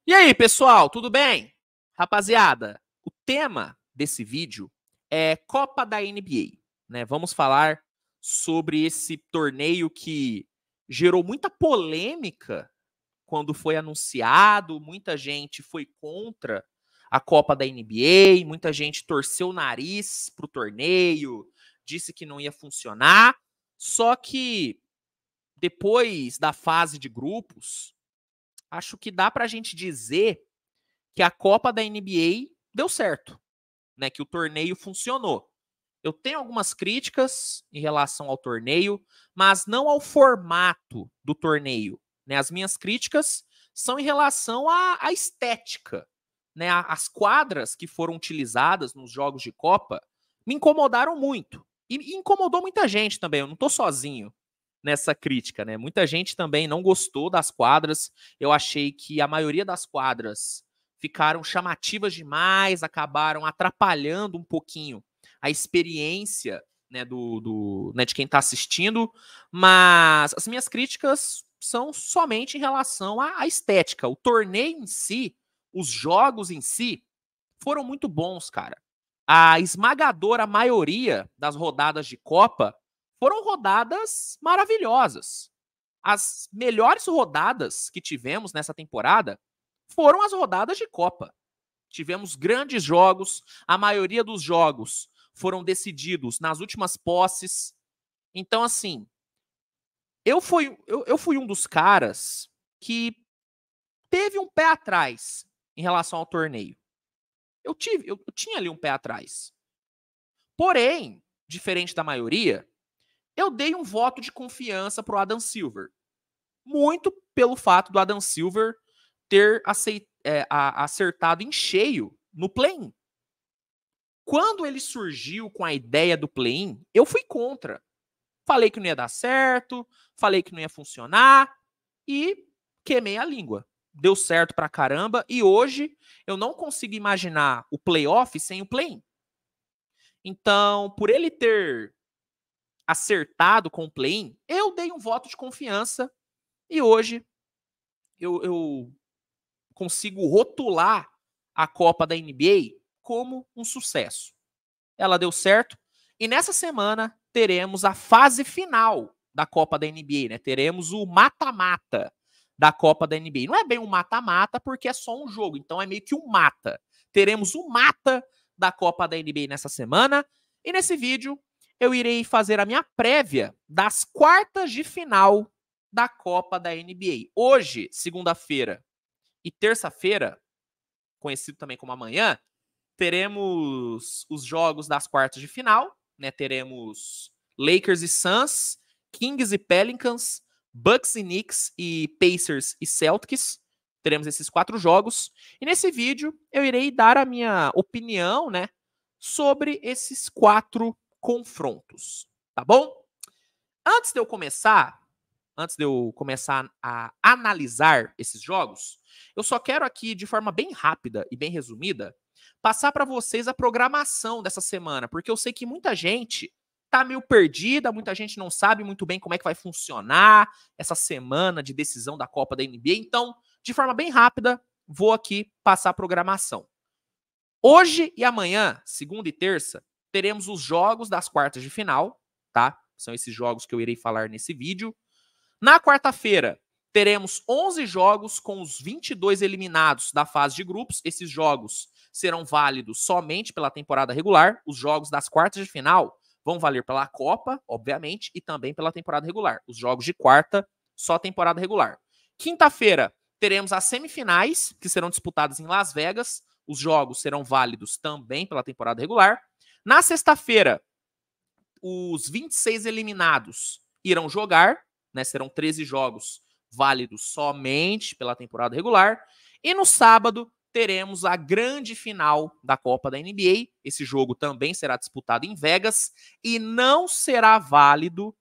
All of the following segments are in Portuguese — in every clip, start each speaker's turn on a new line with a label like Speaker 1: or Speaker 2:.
Speaker 1: E aí, pessoal, tudo bem? Rapaziada, o tema desse vídeo é Copa da NBA, né? Vamos falar sobre esse torneio que gerou muita polêmica quando foi anunciado, muita gente foi contra a Copa da NBA, muita gente torceu o nariz pro torneio, disse que não ia funcionar. Só que depois da fase de grupos, acho que dá pra gente dizer que a Copa da NBA deu certo, né? Que o torneio funcionou. Eu tenho algumas críticas em relação ao torneio, mas não ao formato do torneio. Né? As minhas críticas são em relação à estética. Né? As quadras que foram utilizadas nos jogos de Copa me incomodaram muito. E incomodou muita gente também. Eu não estou sozinho nessa crítica. Né? Muita gente também não gostou das quadras. Eu achei que a maioria das quadras ficaram chamativas demais, acabaram atrapalhando um pouquinho a experiência, né, né, de quem está assistindo, mas as minhas críticas são somente em relação à estética. O torneio em si, os jogos em si, foram muito bons, cara. A esmagadora maioria das rodadas de Copa foram rodadas maravilhosas. As melhores rodadas que tivemos nessa temporada foram as rodadas de Copa. Tivemos grandes jogos, a maioria dos jogos foram decididos nas últimas posses. Então, assim, eu fui um dos caras que teve um pé atrás em relação ao torneio. Eu tinha ali um pé atrás. Porém, diferente da maioria, eu dei um voto de confiança pro Adam Silver. Muito pelo fato do Adam Silver ter acertado em cheio no play-in. Quando ele surgiu com a ideia do play-in, eu fui contra. Falei que não ia dar certo, falei que não ia funcionar e queimei a língua. Deu certo pra caramba e hoje eu não consigo imaginar o playoff sem o play-in. Então, por ele ter acertado com o play-in, eu dei um voto de confiança e hoje eu consigo rotular a Copa da NBA como um sucesso. Ela deu certo. E nessa semana teremos a fase final da Copa da NBA, né? Teremos o mata-mata da Copa da NBA. Não é bem um mata-mata porque é só um jogo, então é meio que um mata. Teremos o mata da Copa da NBA nessa semana. E nesse vídeo eu irei fazer a minha prévia das quartas de final da Copa da NBA. Hoje, segunda-feira e terça-feira, conhecido também como amanhã, teremos os jogos das quartas de final, né? Teremos Lakers e Suns, Kings e Pelicans, Bucks e Knicks e Pacers e Celtics. Teremos esses 4 jogos. E nesse vídeo eu irei dar a minha opinião, né, sobre esses 4 confrontos, tá bom? Antes de eu começar a analisar esses jogos, eu só quero aqui, de forma bem rápida e bem resumida, passar para vocês a programação dessa semana, porque eu sei que muita gente tá meio perdida, muita gente não sabe muito bem como é que vai funcionar essa semana de decisão da Copa da NBA. Então, de forma bem rápida, vou aqui passar a programação. Hoje e amanhã, segunda e terça, teremos os jogos das quartas de final, tá? São esses jogos que eu irei falar nesse vídeo. Na quarta-feira, teremos 11 jogos com os 22 eliminados da fase de grupos. Esses jogos serão válidos somente pela temporada regular. Os jogos das quartas de final vão valer pela Copa, obviamente, e também pela temporada regular. Os jogos de quarta, só temporada regular. Quinta-feira, teremos as semifinais, que serão disputadas em Las Vegas. Os jogos serão válidos também pela temporada regular. Na sexta-feira, os 26 eliminados irão jogar, né? Serão 13 jogos válidos somente pela temporada regular. E no sábado teremos a grande final da Copa da NBA. Esse jogo também será disputado em Vegas e não será válido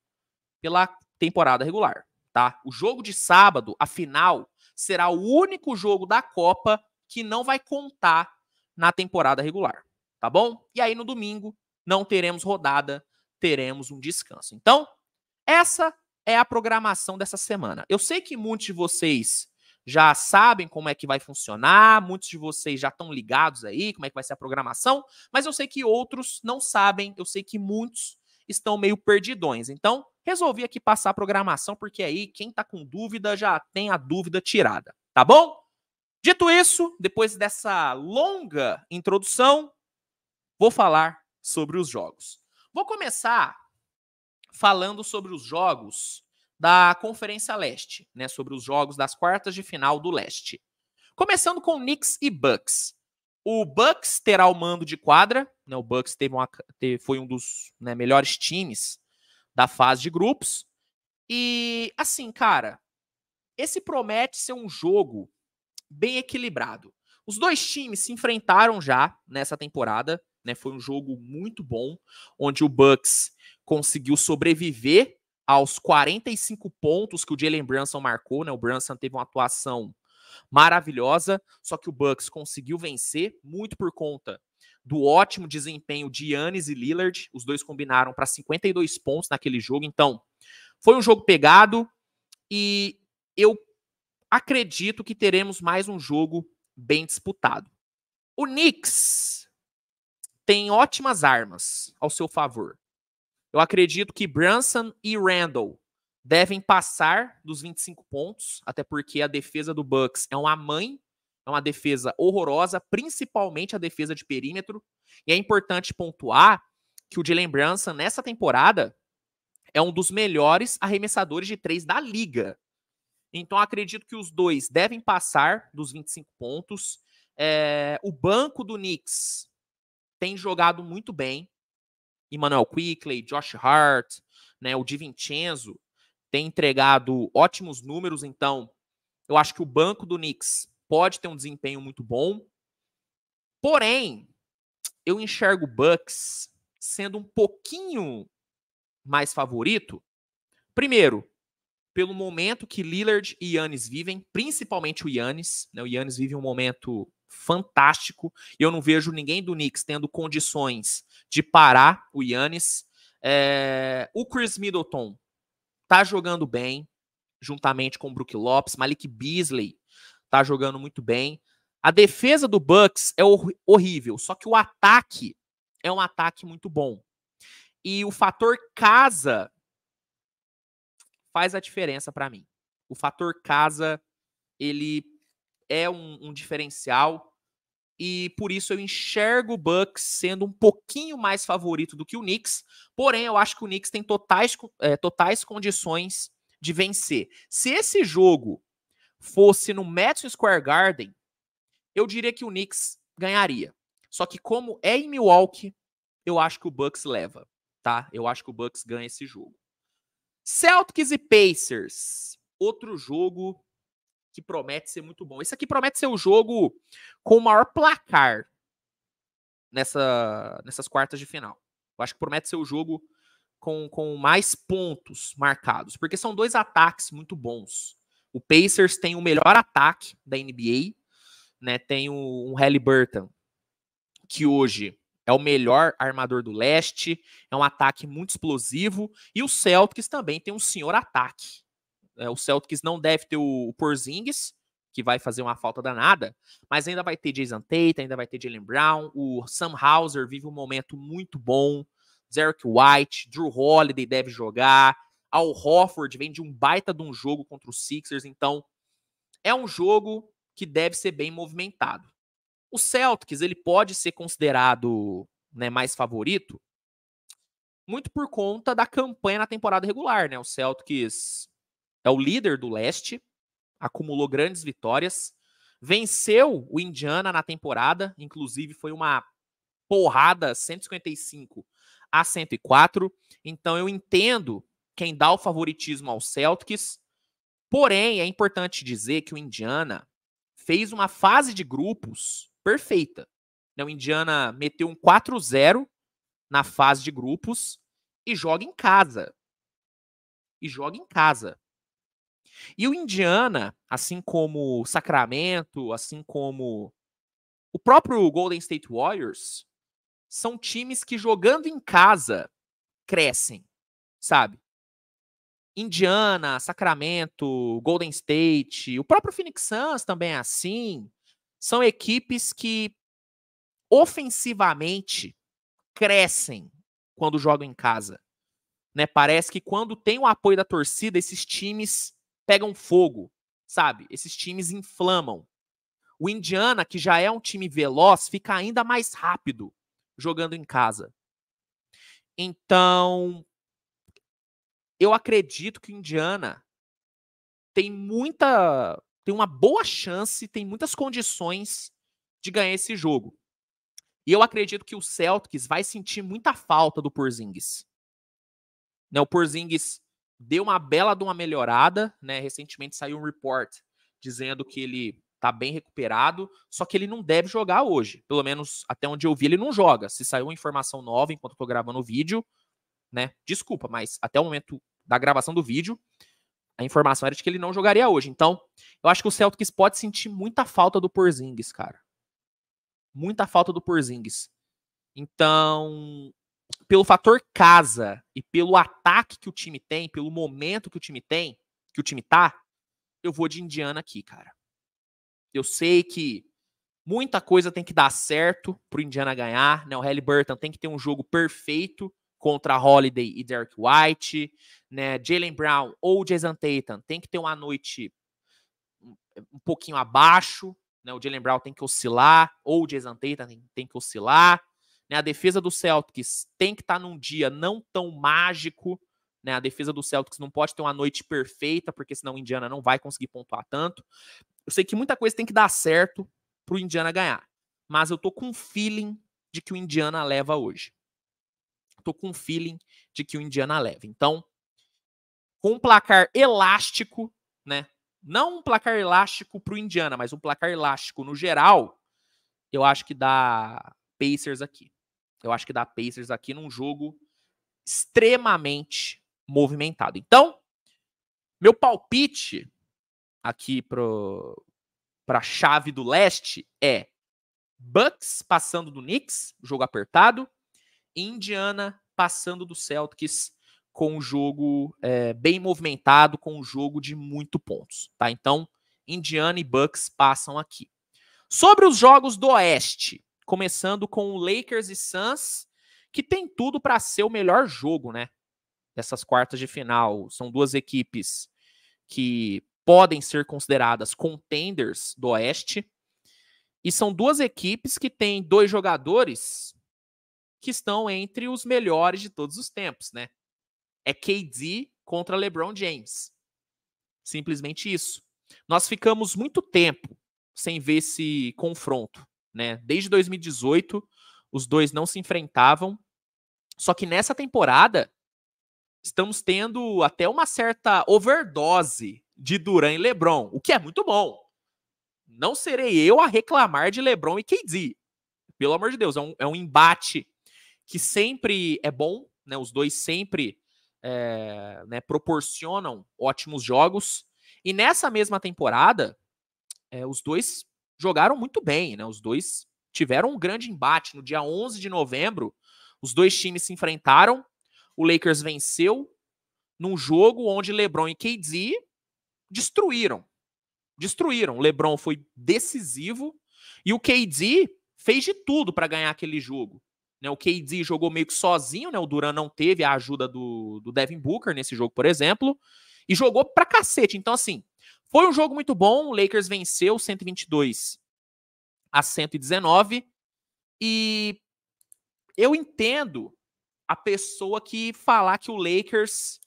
Speaker 1: pela temporada regular, tá? O jogo de sábado, a final, será o único jogo da Copa que não vai contar na temporada regular, tá bom? E aí no domingo não teremos rodada, teremos um descanso. Então, essa é a programação dessa semana. Eu sei que muitos de vocês já sabem como é que vai funcionar, muitos de vocês já estão ligados aí, como é que vai ser a programação, mas eu sei que outros não sabem, eu sei que muitos estão meio perdidões. Então, resolvi aqui passar a programação, porque aí quem está com dúvida já tem a dúvida tirada, tá bom? Dito isso, depois dessa longa introdução, vou falar sobre os jogos. Vou começar falando sobre os jogos da Conferência Leste, né, sobre os jogos das quartas de final do Leste. Começando com Knicks e Bucks. O Bucks terá o mando de quadra, né, o Bucks foi um dos, né, melhores times da fase de grupos. E, assim, cara, esse promete ser um jogo bem equilibrado. Os dois times se enfrentaram já nessa temporada, né? Foi um jogo muito bom, onde o Bucks conseguiu sobreviver aos 45 pontos que o Jalen Brunson marcou, né? O Brunson teve uma atuação maravilhosa, só que o Bucks conseguiu vencer muito por conta do ótimo desempenho de Giannis e Lillard. Os dois combinaram para 52 pontos naquele jogo, então foi um jogo pegado e eu acredito que teremos mais um jogo bem disputado. O Knicks tem ótimas armas ao seu favor. Eu acredito que Brunson e Randle devem passar dos 25 pontos, até porque a defesa do Bucks é uma mãe, é uma defesa horrorosa, principalmente a defesa de perímetro. E é importante pontuar que o Jalen Brunson, nessa temporada, é um dos melhores arremessadores de 3 da liga. Então, acredito que os dois devem passar dos 25 pontos. O banco do Knicks tem jogado muito bem. Emmanuel Quickley, Josh Hart, né, o DiVincenzo tem entregado ótimos números. Então, eu acho que o banco do Knicks pode ter um desempenho muito bom. Porém, eu enxergo o Bucks sendo um pouquinho mais favorito. Primeiro, pelo momento que Lillard e Giannis vivem, principalmente o Giannis. Né? O Giannis vive um momento fantástico e eu não vejo ninguém do Knicks tendo condições de parar o Giannis. O Chris Middleton tá jogando bem, juntamente com o Brook Lopes. Malik Beasley tá jogando muito bem. A defesa do Bucks é horrível, só que o ataque é um ataque muito bom. E o fator casa faz a diferença para mim. O fator casa, ele é um diferencial e por isso eu enxergo o Bucks sendo um pouquinho mais favorito do que o Knicks, porém eu acho que o Knicks tem totais condições de vencer. Se esse jogo fosse no Madison Square Garden, eu diria que o Knicks ganharia. Só que como é em Milwaukee, eu acho que o Bucks leva, tá? Eu acho que o Bucks ganha esse jogo. Celtics e Pacers, outro jogo que promete ser muito bom. Esse aqui promete ser o jogo com o maior placar nessas quartas de final. Eu acho que promete ser o jogo com mais pontos marcados, porque são dois ataques muito bons. O Pacers tem o melhor ataque da NBA, né? Tem um Haliburton, que hoje é o melhor armador do leste, é um ataque muito explosivo, e o Celtics também tem um senhor ataque. O Celtics não deve ter o Porzingis, que vai fazer uma falta danada, mas ainda vai ter Jason Tatum, ainda vai ter Jaylen Brown, o Sam Hauser vive um momento muito bom, Derrick White, Drew Holiday deve jogar, Al Horford vem de um baita de um jogo contra os Sixers, então é um jogo que deve ser bem movimentado. O Celtics, ele pode ser considerado, né, mais favorito, muito por conta da campanha na temporada regular, né? O Celtics é o líder do leste, acumulou grandes vitórias, venceu o Indiana na temporada, inclusive foi uma porrada 155-104. Então eu entendo quem dá o favoritismo ao Celtics, porém é importante dizer que o Indiana fez uma fase de grupos perfeita. O Indiana meteu um 4-0 na fase de grupos e joga em casa. E o Indiana, assim como o Sacramento, assim como o próprio Golden State Warriors, são times que jogando em casa crescem, sabe? Indiana, Sacramento, Golden State, o próprio Phoenix Suns também é assim. São equipes que ofensivamente crescem quando jogam em casa. Né? Parece que quando tem o apoio da torcida, esses times pegam fogo, sabe? Esses times inflamam. O Indiana, que já é um time veloz, fica ainda mais rápido jogando em casa. Então, eu acredito que o Indiana tem uma boa chance, tem muitas condições de ganhar esse jogo. E eu acredito que o Celtics vai sentir muita falta do Porzingis. Né, o Porzingis deu uma bela de uma melhorada, né? Recentemente saiu um report dizendo que ele tá bem recuperado, só que ele não deve jogar hoje. Pelo menos até onde eu vi, ele não joga. Se saiu uma informação nova enquanto eu tô gravando o vídeo, né? Desculpa, mas até o momento da gravação do vídeo, a informação era de que ele não jogaria hoje. Então, eu acho que o Celtics pode sentir muita falta do Porzingis, cara. Muita falta do Porzingis. Então, pelo fator casa e pelo ataque que o time tem, pelo momento que o time tem, que o time tá, eu vou de Indiana aqui, cara. Eu sei que muita coisa tem que dar certo pro Indiana ganhar, né? O Haliburton tem que ter um jogo perfeito contra Holiday e Derek White, né? Jaylen Brown ou Jason Tatum tem que ter uma noite um pouquinho abaixo, né? O Jaylen Brown tem que oscilar, ou o Jason Tatum tem que oscilar, né? A defesa do Celtics tem que estar num dia não tão mágico, né? A defesa do Celtics não pode ter uma noite perfeita, porque senão o Indiana não vai conseguir pontuar tanto. Eu sei que muita coisa tem que dar certo pro Indiana ganhar, mas eu tô com um feeling de que o Indiana leva hoje. Tô com um feeling de que o Indiana leva. Então, com um placar elástico, né? Não um placar elástico pro Indiana, mas um placar elástico no geral, eu acho que dá Pacers aqui. Eu acho que dá Pacers aqui num jogo extremamente movimentado. Então, meu palpite aqui para a chave do leste é Bucks passando do Knicks, jogo apertado, e Indiana passando do Celtics com um jogo bem movimentado, com um jogo de muito pontos. Tá? Então, Indiana e Bucks passam aqui. Sobre os jogos do Oeste, começando com o Lakers e Suns, que tem tudo para ser o melhor jogo, né? Dessas quartas de final. São duas equipes que podem ser consideradas contenders do Oeste. E são duas equipes que têm dois jogadores que estão entre os melhores de todos os tempos, né? É KD contra LeBron James. Simplesmente isso. Nós ficamos muito tempo sem ver esse confronto, né? Desde 2018, os dois não se enfrentavam. Só que nessa temporada, estamos tendo até uma certa overdose de Durant e LeBron, o que é muito bom. Não serei eu a reclamar de LeBron e KD. Pelo amor de Deus, é um embate que sempre é bom, né? Os dois sempre né, proporcionam ótimos jogos. E nessa mesma temporada, os dois jogaram muito bem, né? Os dois tiveram um grande embate. No dia 11 de novembro, os dois times se enfrentaram. O Lakers venceu num jogo onde LeBron e KD destruíram. O LeBron foi decisivo e o KD fez de tudo para ganhar aquele jogo. Né, o KD jogou meio que sozinho, né? O Durant não teve a ajuda do Devin Booker nesse jogo, por exemplo, e jogou pra cacete. Então, assim, foi um jogo muito bom. O Lakers venceu 122-119. E eu entendo a pessoa que falar que o Lakers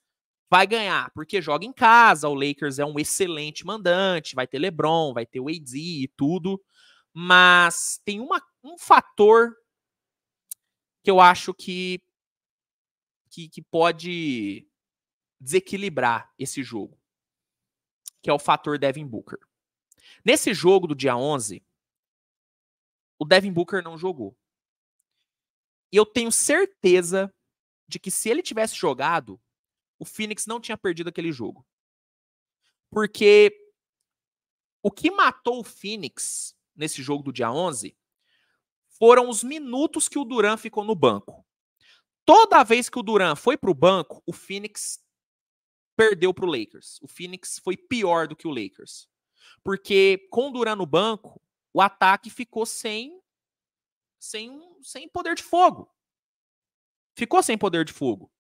Speaker 1: vai ganhar, porque joga em casa, o Lakers é um excelente mandante, vai ter LeBron, vai ter o AD e tudo, mas tem um fator que eu acho que pode desequilibrar esse jogo, que é o fator Devin Booker. Nesse jogo do dia 11, o Devin Booker não jogou. E eu tenho certeza de que se ele tivesse jogado, o Phoenix não tinha perdido aquele jogo. Porque o que matou o Phoenix nesse jogo do dia 11 foram os minutos que o Durant ficou no banco. Toda vez que o Durant foi para o banco, o Phoenix perdeu para o Lakers. O Phoenix foi pior do que o Lakers. Porque com o Durant no banco, o ataque ficou sem poder de fogo. Ficou sem poder de fogo.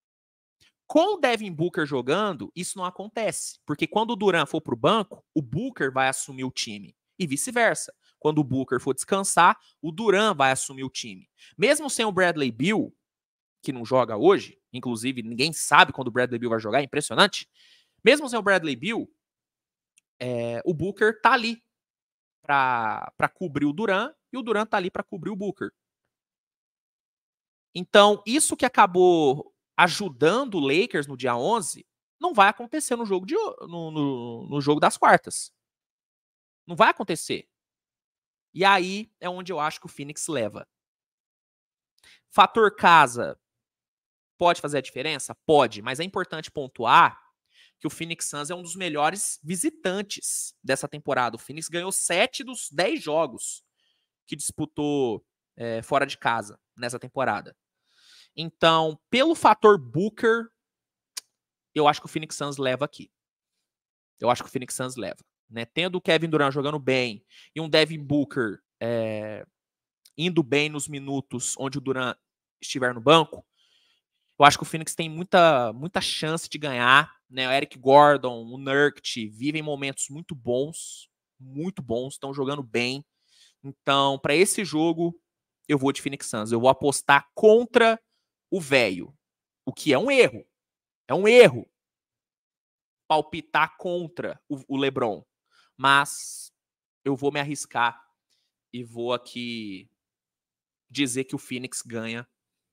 Speaker 1: Com o Devin Booker jogando, isso não acontece. Porque quando o Durant for pro banco, o Booker vai assumir o time. E vice-versa. Quando o Booker for descansar, o Durant vai assumir o time. Mesmo sem o Bradley Beal, que não joga hoje, inclusive ninguém sabe quando o Bradley Beal vai jogar, é impressionante. Mesmo sem o Bradley Beal, o Booker tá ali para cobrir o Durant e o Durant tá ali para cobrir o Booker. Então, isso que acabou ajudando o Lakers no dia 11 não vai acontecer no jogo, no jogo das quartas. Não vai acontecer. E aí é onde eu acho que o Phoenix leva. Fator casa pode fazer a diferença? Pode, mas é importante pontuar que o Phoenix Suns é um dos melhores visitantes dessa temporada. O Phoenix ganhou 7 dos 10 jogos que disputou fora de casa nessa temporada. Então, pelo fator Booker, eu acho que o Phoenix Suns leva aqui. Eu acho que o Phoenix Suns leva. Né? Tendo o Kevin Durant jogando bem e um Devin Booker indo bem nos minutos onde o Durant estiver no banco, eu acho que o Phoenix tem muita chance de ganhar. Né? O Eric Gordon, o Nurkic vivem momentos muito bons, estão jogando bem. Então, para esse jogo, eu vou de Phoenix Suns. Eu vou apostar contra o velho, o que é um erro. É um erro palpitar contra o LeBron. Mas eu vou me arriscar e vou aqui dizer que o Phoenix ganha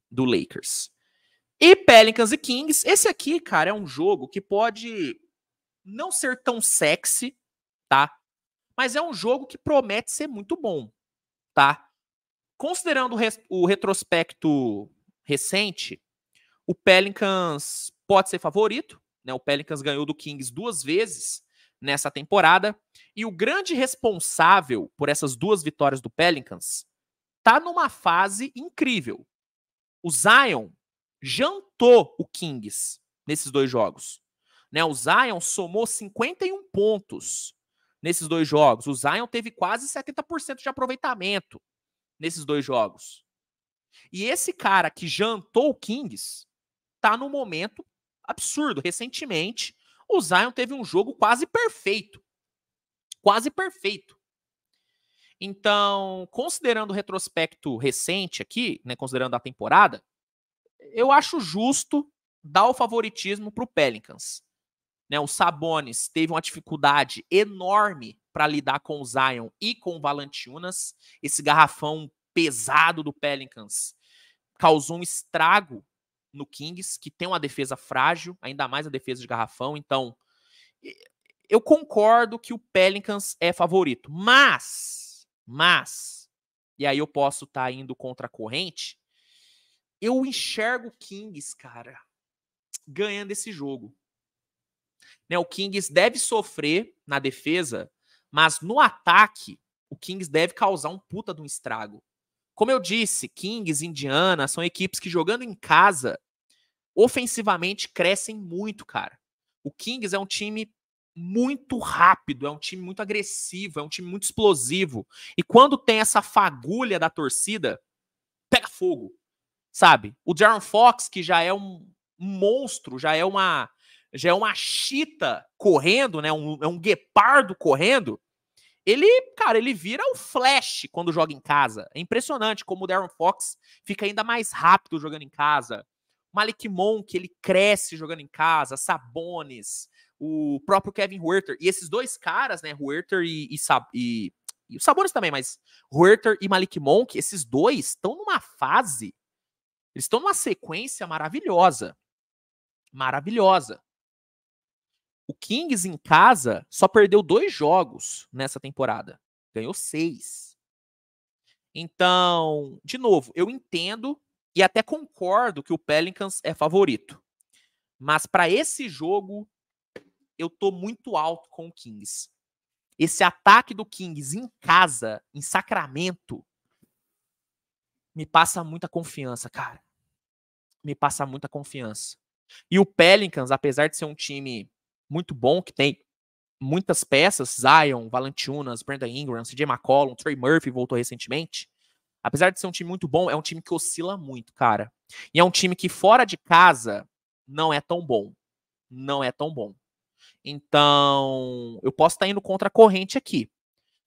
Speaker 1: do Lakers. E Pelicans e Kings, esse aqui, cara, é um jogo que pode não ser tão sexy, tá? Mas é um jogo que promete ser muito bom, tá? Considerando o retrospecto recente, o Pelicans pode ser favorito, né? O Pelicans ganhou do Kings 2 vezes nessa temporada, e o grande responsável por essas 2 vitórias do Pelicans tá numa fase incrível. O Zion jantou o Kings nesses 2 jogos. Né? O Zion somou 51 pontos nesses 2 jogos. O Zion teve quase 70% de aproveitamento nesses 2 jogos. E esse cara que jantou o Kings tá num momento absurdo. Recentemente, o Zion teve um jogo quase perfeito. Quase perfeito. Então, considerando o retrospecto recente aqui, né, considerando a temporada, eu acho justo dar o favoritismo para o Pelicans. Né, o Sabonis teve uma dificuldade enorme para lidar com o Zion e com o Valanciunas. Esse garrafão pesado do Pelicans causou um estrago no Kings, que tem uma defesa frágil, ainda mais a defesa de garrafão. Então, eu concordo que o Pelicans é favorito. Mas, e aí eu posso estar indo contra a corrente, eu enxergo o Kings, cara, ganhando esse jogo. Né, o Kings deve sofrer na defesa, mas no ataque, o Kings deve causar um puta de um estrago. Como eu disse, Kings, Indiana, são equipes que jogando em casa, ofensivamente crescem muito, cara. O Kings é um time muito rápido, é um time muito agressivo, é um time muito explosivo. E quando tem essa fagulha da torcida, pega fogo, sabe? O De'Aaron Fox, que já é um monstro, já é uma chita correndo, né? É um guepardo correndo. Ele, cara, ele vira o Flash quando joga em casa. É impressionante como o De'Aaron Fox fica ainda mais rápido jogando em casa. Malik Monk, ele cresce jogando em casa. Sabonis, o próprio Kevin Huerter. E esses 2 caras, né, Huerter e o Sabonis também, mas Huerter e Malik Monk, esses 2 estão numa fase, eles estão numa sequência maravilhosa. Maravilhosa. O Kings em casa só perdeu 2 jogos nessa temporada. Ganhou 6. Então, de novo, eu entendo e até concordo que o Pelicans é favorito. Mas para esse jogo, eu tô muito alto com o Kings. Esse ataque do Kings em casa, em Sacramento, me passa muita confiança, cara. Me passa muita confiança. E o Pelicans, apesar de ser um time muito bom, que tem muitas peças, Zion, Valanciunas, Brandon Ingram, CJ McCollum, Trey Murphy voltou recentemente. Apesar de ser um time muito bom, é um time que oscila muito, cara. E é um time que fora de casa não é tão bom. Não é tão bom. Então, eu posso estar indo contra a corrente aqui,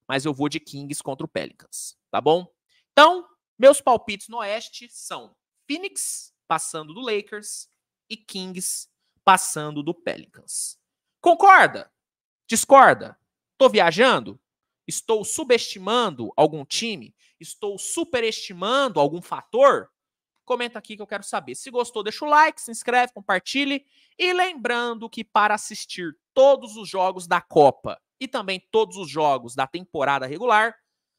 Speaker 1: mas eu vou de Kings contra o Pelicans, tá bom? Então, meus palpites no Oeste são Phoenix passando do Lakers e Kings passando do Pelicans. Concorda? Discorda? Tô viajando? Estou subestimando algum time? Estou superestimando algum fator? Comenta aqui que eu quero saber. Se gostou, deixa o like, se inscreve, compartilhe. E lembrando que para assistir todos os jogos da Copa e também todos os jogos da temporada regular,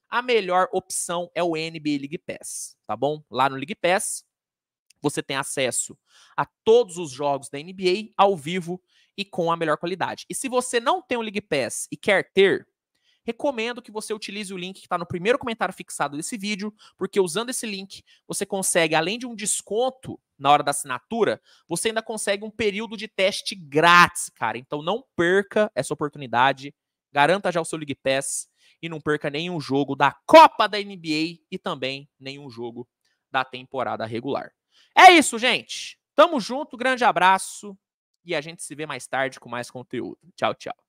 Speaker 1: a melhor opção é o NBA League Pass, tá bom? Lá no League Pass, você tem acesso a todos os jogos da NBA ao vivo e com a melhor qualidade. E se você não tem o League Pass e quer ter, recomendo que você utilize o link que está no primeiro comentário fixado desse vídeo, porque usando esse link, você consegue, além de um desconto na hora da assinatura, você ainda consegue um período de teste grátis, cara. Então não perca essa oportunidade, garanta já o seu League Pass e não perca nenhum jogo da Copa da NBA e também nenhum jogo da temporada regular. É isso, gente. Tamo junto, grande abraço e a gente se vê mais tarde com mais conteúdo. Tchau, tchau.